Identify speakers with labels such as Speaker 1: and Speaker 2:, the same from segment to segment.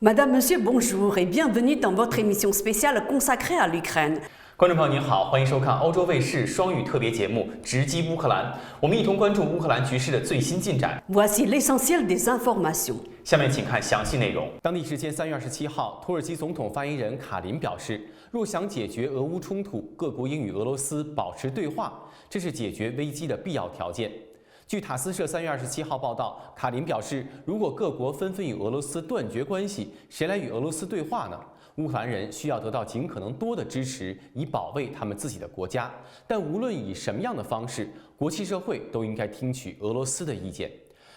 Speaker 1: Madame, Monsieur, bonjour et bienvenue dans votre émission spéciale consacrée à l'Ukraine.
Speaker 2: 观众朋友您好，欢迎收看欧洲卫视双语特别节目《直击乌克兰》，我们一同关注乌克兰局势的最新进展。
Speaker 1: Voici l'essentiel des informations.
Speaker 2: 下面请看详细内容。
Speaker 3: 当地时间3月27号，土耳其总统发言人卡林表示，若想解决俄乌冲突，各国应与俄罗斯保持对话，这是解决危机的必要条件。据塔斯社3月27号报道，卡林表示，如果各国纷纷与俄罗斯断绝关系，谁来与俄罗斯对话呢？乌克兰人需要得到尽可能多的支持，以保卫他们自己的国家。但无论以什么样的方式，国际社会都应该听取俄罗斯的意见。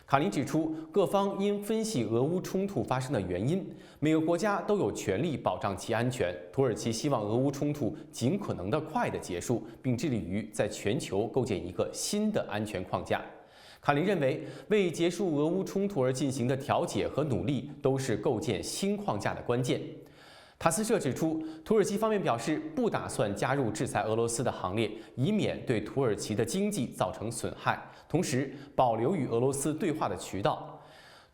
Speaker 3: 卡林指出，各方应分析俄乌冲突发生的原因，每个国家都有权利保障其安全。土耳其希望俄乌冲突尽可能快地结束，并致力于在全球构建一个新的安全框架。卡林认为，为结束俄乌冲突而进行的调解和努力都是构建新框架的关键。塔斯社指出，土耳其方面表示不打算加入制裁俄罗斯的行列，以免对土耳其的经济造成损害，同时保留与俄罗斯对话的渠道。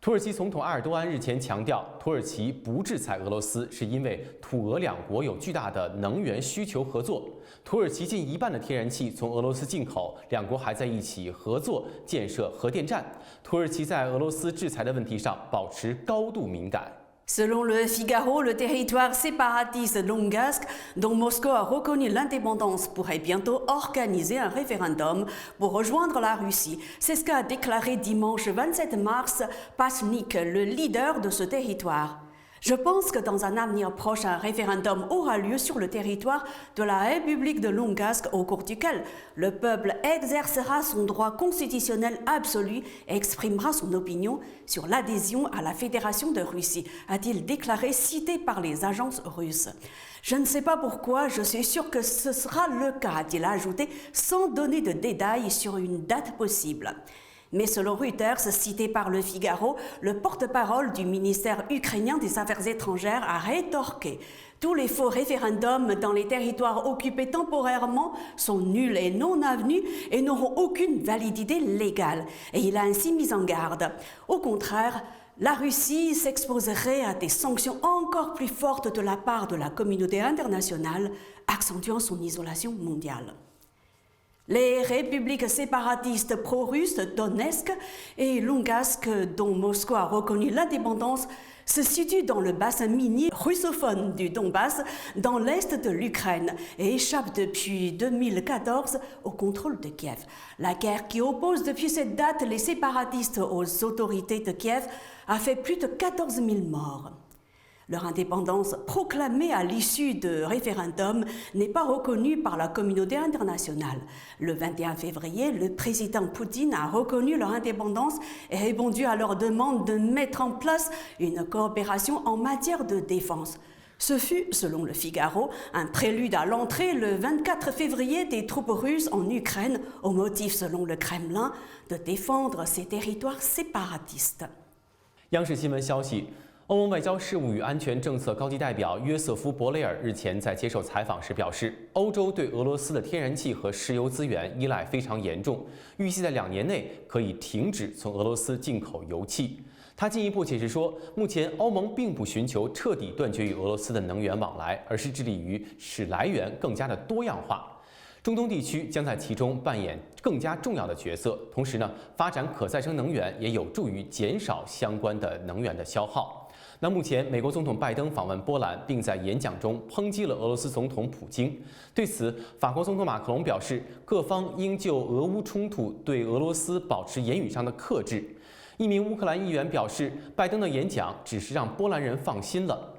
Speaker 3: 土耳其总统埃尔多安日前强调，土耳其不制裁俄罗斯是因为土俄两国有巨大的能源需求合作。土耳其近1半的天然气从俄罗斯进口，两国还在一起合作建设核电站。土耳其在俄罗斯制裁的问题上保持高度敏感。
Speaker 1: Selon le Figaro, le territoire séparatiste Donbass, dont Moscou a reconnu l'indépendance, pourrait bientôt organiser un référendum pour rejoindre la Russie. C'est ce qu'a déclaré dimanche 27 mars Pachnik, le leader de ce territoire. Je pense que dans un avenir proche, un référendum aura lieu sur le territoire de la République de Donbass, au cours duquel le peuple exercera son droit constitutionnel absolu et exprimera son opinion sur l'adhésion à la Fédération de Russie, a-t-il déclaré, cité par les agences russes. Je ne sais pas pourquoi, je suis sûr que ce sera le cas, a-t-il ajouté, sans donner de détails sur une date possible. Mais selon Reuters, cité par le Figaro, le porte-parole du ministère ukrainien des Affaires étrangères a rétorqué. Tous les faux référendums dans les territoires occupés temporairement sont nuls et non avenus et n'auront aucune validité légale. Et il a ainsi mis en garde. Au contraire, la Russie s'exposerait à des sanctions encore plus fortes de la part de la communauté internationale, accentuant son isolation mondiale. Les républiques séparatistes pro-russes Donetsk et Lugansk, dont Moscou a reconnu l'indépendance, se situent dans le bassin minier russophone du Donbass, dans l'est de l'Ukraine, et échappent depuis 2014 au contrôle de Kiev. La guerre qui oppose depuis cette date les séparatistes aux autorités de Kiev a fait plus de 14 000 morts. Leur indépendance, proclamée à l'issue de référendum, n'est pas reconnue par la communauté internationale. Le 21 février, le président Poutine a reconnu leur indépendance et répondu à leur demande de mettre en place une coopération en matière de défense. Ce fut, selon le Figaro, un prélude à l'entrée le 24 février des troupes russes en Ukraine, au motif, selon le Kremlin, de défendre ces territoires séparatistes.
Speaker 3: 央视新闻消息。欧盟外交事务与安全政策高级代表约瑟夫·博雷尔日前在接受采访时表示，欧洲对俄罗斯的天然气和石油资源依赖非常严重，预计在2年内可以停止从俄罗斯进口油气。他进一步解释说，目前欧盟并不寻求彻底断绝与俄罗斯的能源往来，而是致力于使来源更加的多样化。中东地区将在其中扮演更加重要的角色，同时呢，发展可再生能源也有助于减少相关的能源的消耗。那目前，美国总统拜登访问波兰，并在演讲中抨击了俄罗斯总统普京。对此，法国总统马克龙表示，各方应就俄乌冲突对俄罗斯保持言语上的克制。一名乌克兰议员表示，拜登的演讲只是让波兰人放心了。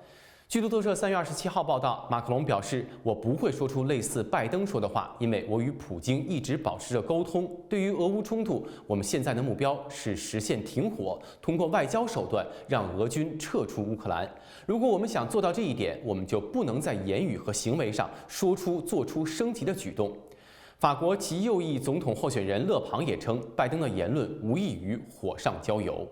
Speaker 3: 据路透社3月27号报道，马克龙表示：“我不会说出类似拜登说的话，因为我与普京一直保持着沟通。对于俄乌冲突，我们现在的目标是实现停火，通过外交手段让俄军撤出乌克兰。如果我们想做到这一点，我们就不能在言语和行为上做出升级的举动。”法国极右翼总统候选人勒庞也称，拜登的言论无异于火上浇油。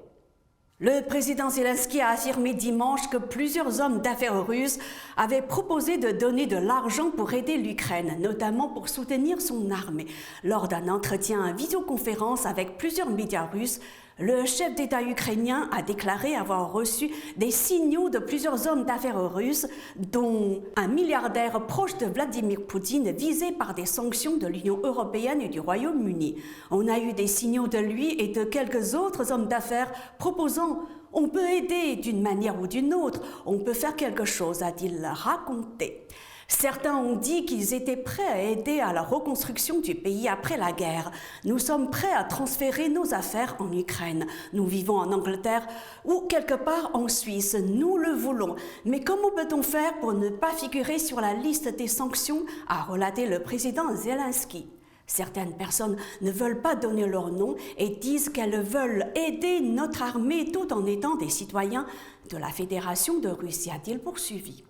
Speaker 1: Le président Zelensky a affirmé dimanche que plusieurs hommes d'affaires russes avaient proposé de donner de l'argent pour aider l'Ukraine, notamment pour soutenir son armée. Lors d'un entretien en visioconférence avec plusieurs médias russes, Le chef d'État ukrainien a déclaré avoir reçu des signaux de plusieurs hommes d'affaires russes, dont un milliardaire proche de Vladimir Poutine visé par des sanctions de l'Union européenne et du Royaume-Uni. On a eu des signaux de lui et de quelques autres hommes d'affaires proposant « on peut aider d'une manière ou d'une autre, on peut faire quelque chose », a-t-il raconté. Certains ont dit qu'ils étaient prêts à aider à la reconstruction du pays après la guerre. Nous sommes prêts à transférer nos affaires en Ukraine. Nous vivons en Angleterre ou quelque part en Suisse. Nous le voulons. Mais comment peut-on faire pour ne pas figurer sur la liste des sanctions, a relaté le président Zelensky. Certaines personnes ne veulent pas donner leur nom et disent qu'elles veulent aider notre armée tout en étant des citoyens de la Fédération de Russie, a-t-il poursuivi.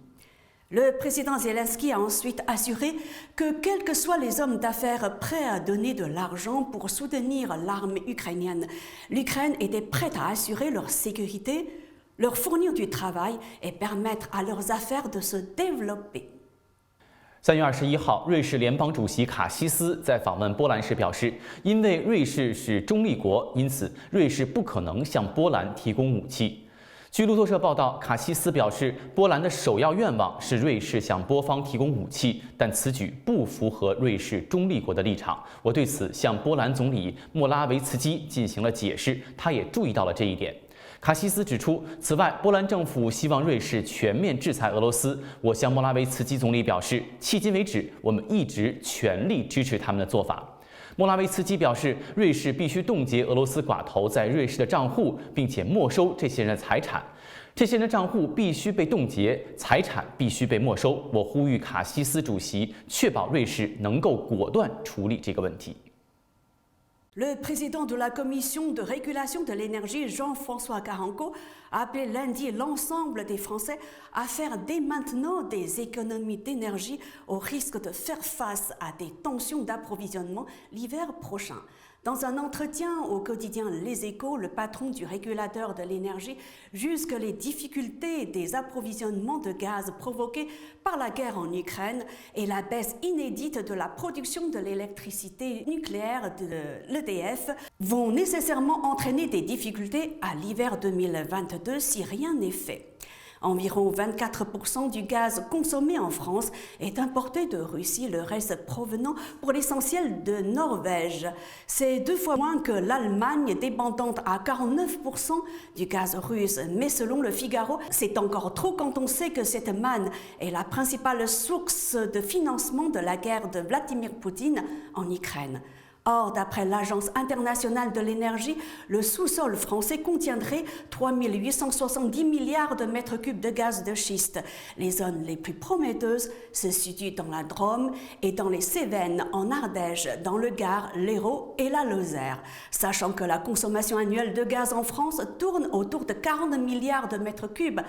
Speaker 1: Le président Zelensky a ensuite assuré que quels que soient les hommes d'affaires prêts à donner de l'argent pour soutenir l'armée ukrainienne, l'Ukraine était prête à assurer leur sécurité, leur fournir du travail et permettre à leurs affaires de se développer.
Speaker 3: 3月21号，瑞士联邦主席卡西斯在访问波兰时表示，因为瑞士是中立国，因此瑞士不可能向波兰提供武器。据路透社报道，卡西斯表示，波兰的首要愿望是瑞士向波方提供武器，但此举不符合瑞士中立国的立场。我对此向波兰总理莫拉维茨基进行了解释，他也注意到了这一点。卡西斯指出，此外，波兰政府希望瑞士全面制裁俄罗斯。我向莫拉维茨基总理表示，迄今为止，我们一直全力支持他们的做法。莫拉维茨基表示，瑞士必须冻结俄罗斯寡头在瑞士的账户，并且没收这些人的财产。这些人的账户必须被冻结，财产必须被没收。我呼吁卡西斯主席确保瑞士能够果断处理这个问题。
Speaker 1: Le président de la Commission de régulation de l'énergie, Jean-François Carenco, a appelé lundi l'ensemble des Français à faire dès maintenant des économies d'énergie au risque de faire face à des tensions d'approvisionnement l'hiver prochain. Dans un entretien au quotidien Les Échos, le patron du régulateur de l'énergie juge que les difficultés des approvisionnements de gaz provoquées par la guerre en Ukraine et la baisse inédite de la production de l'électricité nucléaire de l'EDF vont nécessairement entraîner des difficultés à l'hiver 2022 si rien n'est fait. Environ 24% du gaz consommé en France est importé de Russie, le reste provenant pour l'essentiel de Norvège. C'est 2 fois moins que l'Allemagne, dépendante à 49% du gaz russe. Mais selon le Figaro, c'est encore trop quand on sait que cette manne est la principale source de financement de la guerre de Vladimir Poutine en Ukraine. Or, d'après l'Agence internationale de l'énergie, le sous-sol français contiendrait 3 870 milliards de mètres cubes de gaz de schiste. Les zones les plus prometteuses se situent dans la Drôme et dans les Cévennes, en Ardèche, dans le Gard, l'Hérault et la Lozère. Sachant que la consommation annuelle de gaz en France tourne autour de 40 milliards de mètres cubes,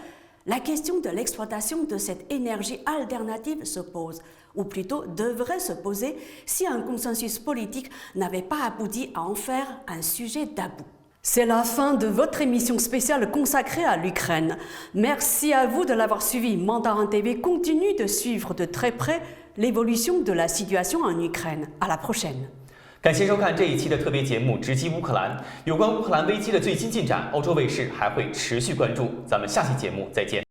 Speaker 1: la question de l'exploitation de cette énergie alternative se pose, ou plutôt devrait se poser si un consensus politique n'avait pas abouti à en faire un sujet tabou. C'est la fin de votre émission spéciale consacrée à l'Ukraine. Merci à vous de l'avoir suivi. Mandarin TV continue de suivre de très près l'évolution de la situation en Ukraine. À la prochaine.
Speaker 2: 感谢收看这一期的特别节目《直击乌克兰》，有关乌克兰危机的最新进展，欧洲卫视还会持续关注。咱们下期节目再见。